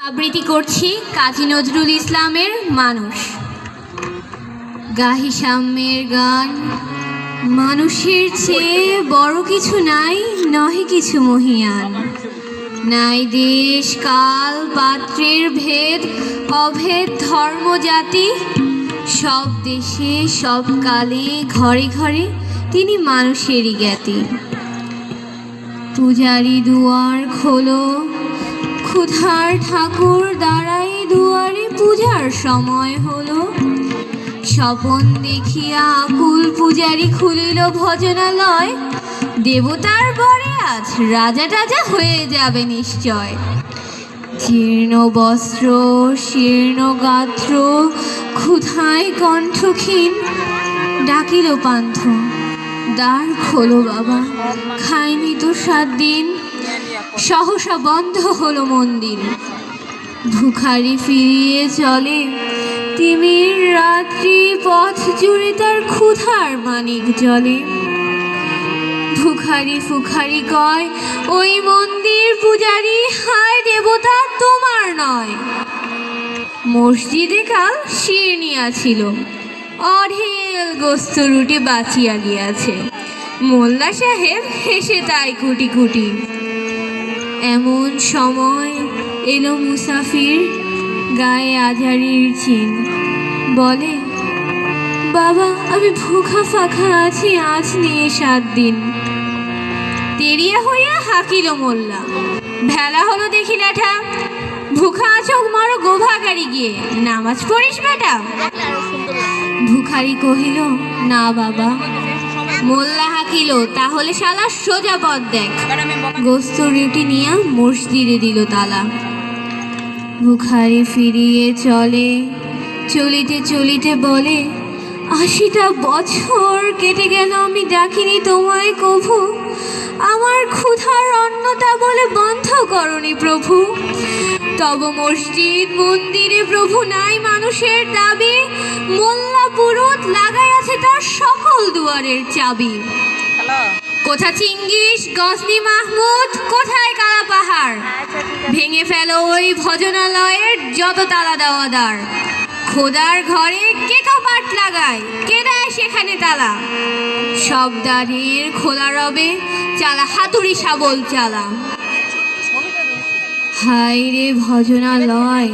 আবৃত্তি করছি কাজী নজরুল ইসলামের মানুষ। গাহি সাম্যের গান। মানুষের চেয়ে বড় কিছু নাই, নহে কিছু মহিয়ান। নাই দেশ কাল পাত্রের ভেদ, অভেদ ধর্ম জাতি। সব দেশে সব কালে ঘরে ঘরে তিনি মানুষেরই জ্ঞাতি। পূজারি দুয়ার খোলো, ক্ষুধার ঠাকুর দাঁড়াই দুয়ারে, পূজার সময় হলো। স্বপন দেখিয়া আকুল পূজারি খুলিল ভজনালয়। দেবতার বরে আজ রাজা টাজা হয়ে যাবে নিশ্চয়। জীর্ণ বস্ত্র শীর্ণ গাত্র, ক্ষুধায় কণ্ঠক্ষীণ, ডাকিল পান্থ দ্বার খোলো বাবা, খাইনি তো 7 দিন। সহসা বন্ধ হলো মন্দির। ভিখারি ফিরিয়ে চলে, তিমির রাত্রি পথ জুড়ে তার ক্ষুধার মানিক জলে। ভিখারি ফুখারি কয়, ওই মন্দির পূজারি, হায় দেবতা তোমার নয়। মসজিদে কাল শিরনিয়া ছিল, অঢেল গোস্ত রুটি বাঁচিয়া গিয়াছে। মোল্লা সাহেব হেসে তাই কুটি কুটি। এমন সময় এলো মুসাফির, গায়ে আঝারির চিন। বলে, বাবা আমি ভুখা ফাঁকা আছি, আজ নিয়ে 7 দিন। তেরিয়া হইয়া হাকিল মোল্লা, ভেলা হলো দেখি ল্যাঠা। ভুখা আছো মারো গোভাগারি গিয়ে, নামাজ পড়িস বেটা। ভিখারি কহিল, না বাবা। মোল্লা হাকিল, তাহলে শালা সোজা পথ দেখ। গোস্ত রুটি নিয়ে মসজিদে দিল তালা। ভিখারি ফিরিয়ে চলে, চলিতে চলিতে বলে, 80টা বছর কেটে গেল আমি ডাকিনি তোমায় কভু। আমার ক্ষুধার অন্নতা বলে বন্ধ করনি প্রভু। তব মসজিদ মন্দিরে প্রভু নাই মানুষের দাবি। মোল্লা পুরুত লাগাই আছে তার সকল দুয়ারের চাবি। কোথা চিঙ্গিস গজনি মাহমুদ, কোথায় কালা পাহাড়? ভেঙে ফেলো ওই ভজনালয়ের যত তালা দেওয়া দ্বার। খোদার ঘরে কে কপাট লাগায়, কে দেয় সেখানে তালা? সব দ্বারের খোলা রবে, চালা হাতুড়ি শাবল চালা। হায় রে ভজনালয়,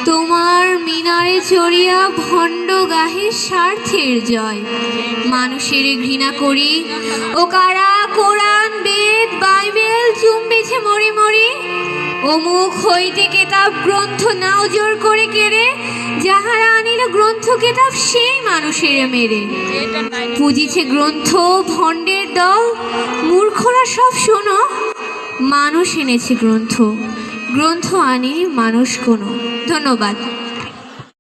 তোমার মিনারে চড়িয়া ভণ্ড গাহে স্বার্থের জয়। মানুষের ঘৃণা করি, ও কারা কোরআন বেদ বাইবেল চুম্বেছে মরি মরি। অমুক হইতে কেতাব গ্রন্থ নাও জোর করে কেড়ে, যাহারা আনিল গ্রন্থ কেতাব সেই মানুষের মেরে। পুজিছে গ্রন্থ ভণ্ডের দল, মূর্খরা সব শোনো। মানুষ এনেছে গ্রন্থ, গ্রন্থ আনেনি মানুষ কোনো। ধন্যবাদ।